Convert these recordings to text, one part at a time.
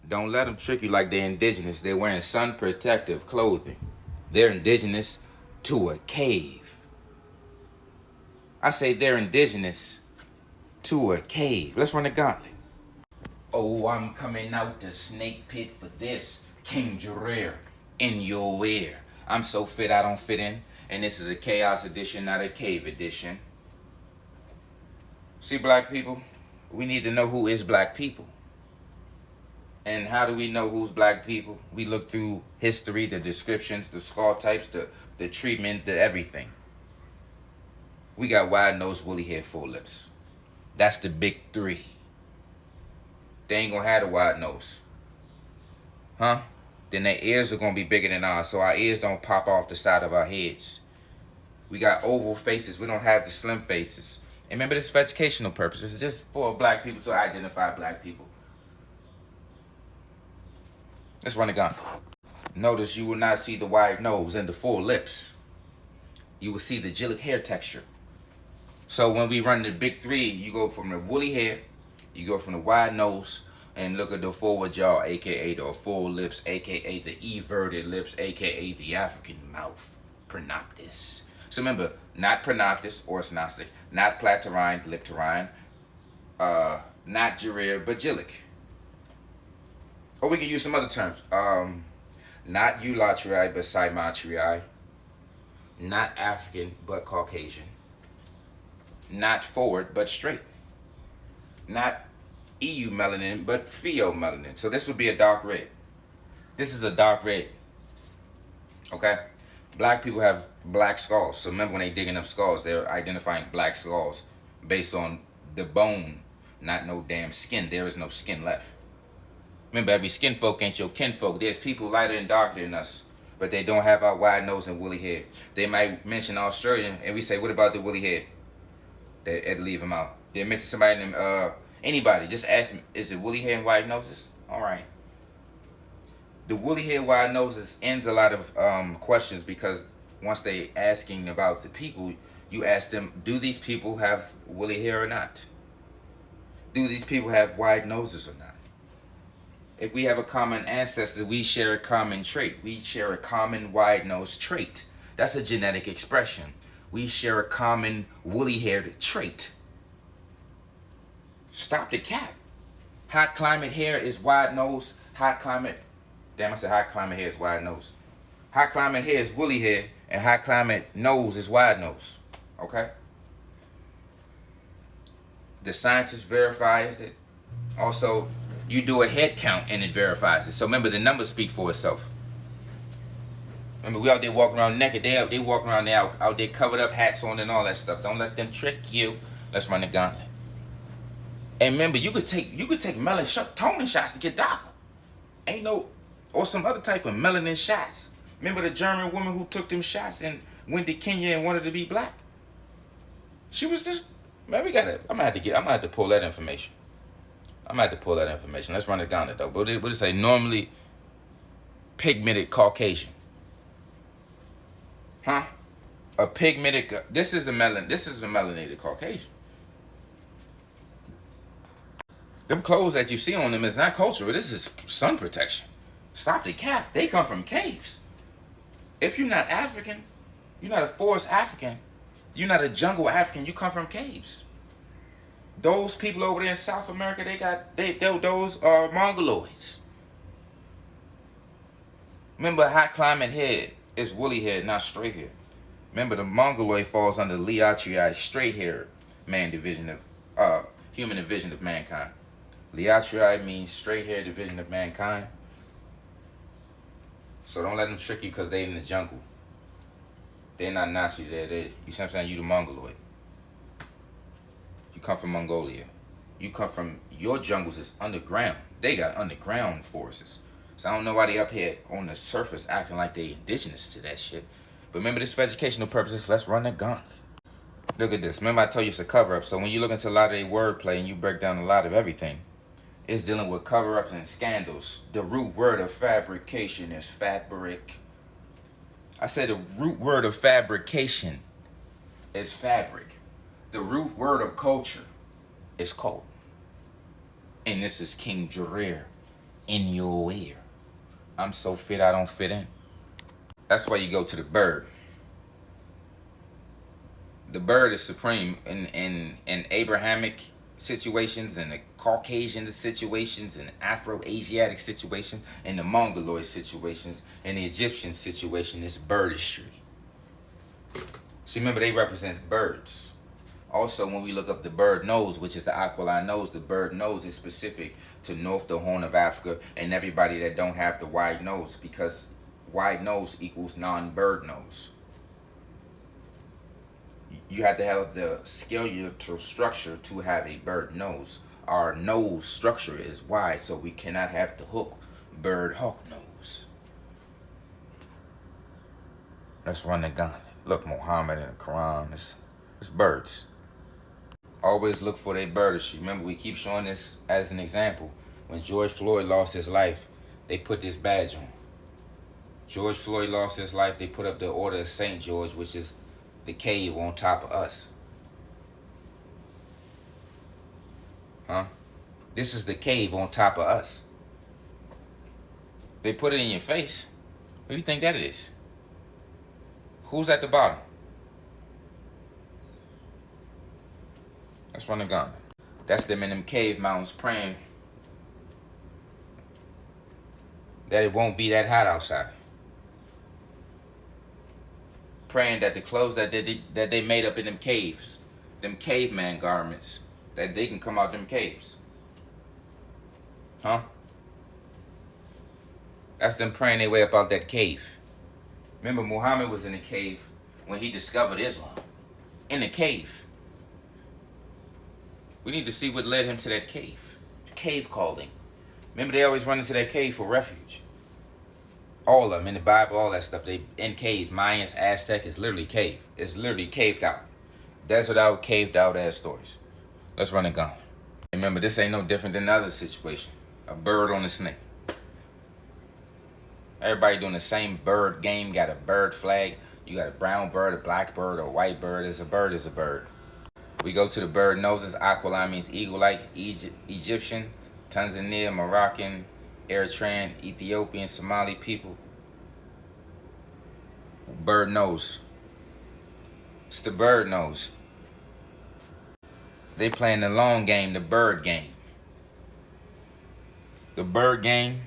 Don't let them trick you like they're indigenous. They're wearing sun protective clothing. They're indigenous to a cave. I say they're indigenous to a cave. Let's run the gauntlet. Oh, I'm coming out the snake pit for this. King Jareer in your ear. I'm so fit I don't fit in. And this is a chaos edition, not a cave edition. See, black people, we need to know who is black people. And how do we know who's black people? We look through history, the descriptions, the skull types, the treatment, the everything. We got wide nose, woolly hair, full lips. That's the big three. They ain't gonna have a wide nose. Huh? Then their ears are gonna be bigger than ours, so our ears don't pop off the side of our heads. We got oval faces. We don't have the slim faces. And remember, this is for educational purposes. It's just for black people to identify black people. Let's run the gun. Notice you will not see the wide nose and the full lips. You will see the gelic hair texture. So when we run the big three, you go from the woolly hair, you go from the wide nose, and look at the forward jaw, aka the full lips, aka the everted lips, aka the African mouth, pronoptis. So remember, not pronoptis or synostic, not platyrine, lipterine, not Jareer, but gelic. Or we can use some other terms. Not eulatrii, but cymatrii. Not African, but Caucasian. Not forward, but straight. Not EU melanin, but pheomelanin. So this would be a dark red. This is a dark red. Okay? Black people have black skulls. So remember when they digging up skulls, they're identifying black skulls based on the bone, not no damn skin. There is no skin left. Remember, every skin folk ain't your kinfolk. There's people lighter and darker than us, but they don't have our wide nose and woolly hair. They might mention Australian, and we say, what about the woolly hair? They'd leave them out. They mention somebody named, anybody, just ask them, is it woolly hair and wide noses? All right. The woolly hair, wide noses ends a lot of questions, because once they asking about the people, you ask them, do these people have woolly hair or not? Do these people have wide noses or not? If we have a common ancestor, we share a common trait. We share a common wide nose trait. That's a genetic expression. We share a common woolly haired trait. Stop the cap. Hot climate hair is wide nose. Hot climate, damn, I said hot climate hair is wide nose. Hot climate hair is woolly hair, and hot climate nose is wide nose. Okay? The scientist verifies it. Also, you do a head count and it verifies it. So remember, the numbers speak for itself. Remember, we out there walking around naked. They walk around there out there covered up, hats on and all that stuff. Don't let them trick you. Let's run the gauntlet. And remember, you could take melatonin shots to get darker. Ain't no, or some other type of melanin shots. Remember the German woman who took them shots and went to Kenya and wanted to be black? She was just, man, I'm gonna have to pull that information. Let's run the gauntlet though. But what it say? Normally pigmented Caucasian. Huh? A pigmented, this is a melanated Caucasian. Them clothes that you see on them is not cultural. This is sun protection. Stop the cap. They come from caves. If you're not African, you're not a forest African, you're not a jungle African, you come from caves. Those people over there in South America, those are mongoloids. Remember, hot climate hair is woolly hair, not straight hair. Remember, the mongoloid falls under Liatrii, straight hair man division of human division of mankind. Liatrii means straight hair division of mankind. So don't let them trick you because they in the jungle. They're not naturally there. You see what I'm saying? You the mongoloid. You come from Mongolia. You come from, your jungles is underground. They got underground forests. So I don't know why they up here on the surface acting like they indigenous to that shit. But remember, this for educational purposes. Let's run the gauntlet. Look at this. Remember I told you it's a cover-up. So when you look into a lot of their wordplay and you break down a lot of everything, it's dealing with cover-ups and scandals. The root word of fabrication is fabric. I said the root word of fabrication is fabric. The root word of culture is cult. And this is King Jareer in your ear. I'm so fit I don't fit in. That's why you go to the bird. The bird is supreme in Abrahamic situations, in the Caucasian situations, in Afro-Asiatic situations, in the Mongoloid situations, in the Egyptian situation. It's birdistry. See, remember, they represent birds. Also, when we look up the bird nose, which is the aquiline nose, the bird nose is specific to North the Horn of Africa and everybody that don't have the wide nose, because wide nose equals non-bird nose. You have to have the skeletal structure to have a bird nose. Our nose structure is wide, so we cannot have the hook, bird hawk nose. Let's run the gauntlet. Look, Muhammad in the Quran, it's birds. Always look for their birdishry. Remember, we keep showing this as an example. When George Floyd lost his life, they put this badge on. George Floyd lost his life, they put up the Order of St. George, which is the cave on top of us. Huh? This is the cave on top of us. They put it in your face. What do you think that is? Who's at the bottom? Let's run the gauntlet. That's them in them cave mountains praying that it won't be that hot outside. Praying that the clothes that they made up in them caves, them caveman garments, that they can come out them caves. Huh? That's them praying their way up out that cave. Remember, Muhammad was in the cave when he discovered Islam. In the cave. We need to see what led him to that cave. Cave calling. Remember, they always run into that cave for refuge. All of them in the Bible, all that stuff. They in caves. Mayans, Aztec is literally cave. It's literally caved out. Desert out, caved out ass stories. Let's run it gone. Remember, this ain't no different than the other situation. A bird on a snake. Everybody doing the same bird game. Got a bird flag. You got a brown bird, a black bird, a white bird. Is a bird is a bird. We go to the bird noses. Aquiline means eagle-like. Egyptian, Tanzania, Moroccan, Eritrean, Ethiopian, Somali people. Bird nose. It's the bird nose. They playing the long game, the bird game. The bird game.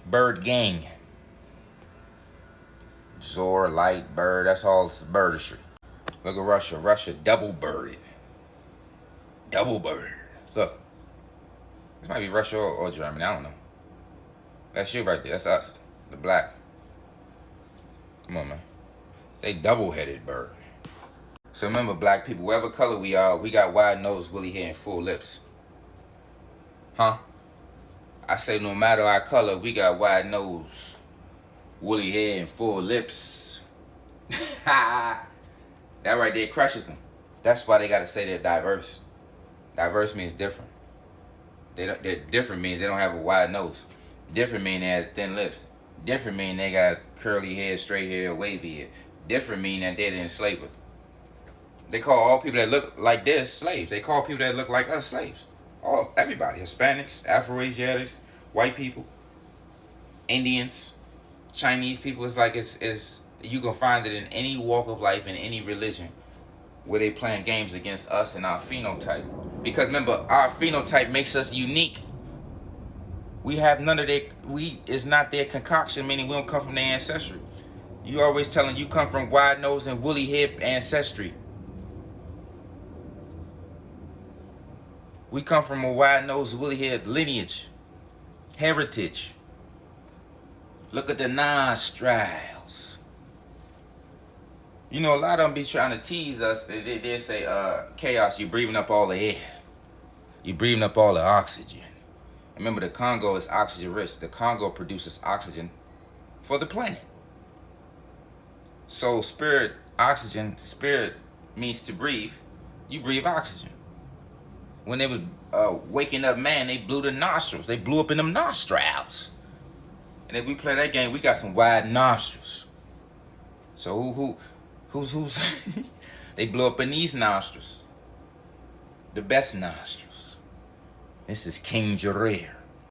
Bird gang. Zor, light, bird, that's all birdistry. Look at Russia. Russia double birded. Double bird. Look. This might be Russia or Germany. I don't know. That's you right there. That's us. The black. Come on, man. They double-headed bird. So remember, black people, whatever color we are, we got wide nose, woolly hair, and full lips. Huh? I say no matter our color, we got wide nose, woolly hair, and full lips. That right there crushes them. That's why they gotta say they're diverse. Diverse means different. They're different means they don't have a wide nose. Different mean they have thin lips. Different mean they got curly hair, straight hair, wavy hair. Different mean that they're enslaved. They call all people that look like this slaves. They call people that look like us slaves. Everybody. Hispanics, Afro-Asiatics, white people, Indians, Chinese people. It's like it's you can find it in any walk of life, in any religion, where they playing games against us and our phenotype. Because remember, our phenotype makes us unique. We have none of their, it's not their concoction, meaning we don't come from their ancestry. You always telling you come from wide nose and woolly hair ancestry. We come from a wide nose, woolly haired lineage, heritage. Look at the nostrils. You know, a lot of them be trying to tease us. They say, chaos, you're breathing up all the air. You're breathing up all the oxygen. Remember, the Congo is oxygen rich. The Congo produces oxygen for the planet. So spirit, oxygen, spirit means to breathe. You breathe oxygen. When they was waking up man, they blew the nostrils. They blew up in them nostrils. And if we play that game, we got some wide nostrils. So who's they blew up in these nostrils. The best nostrils. This is King Jarir.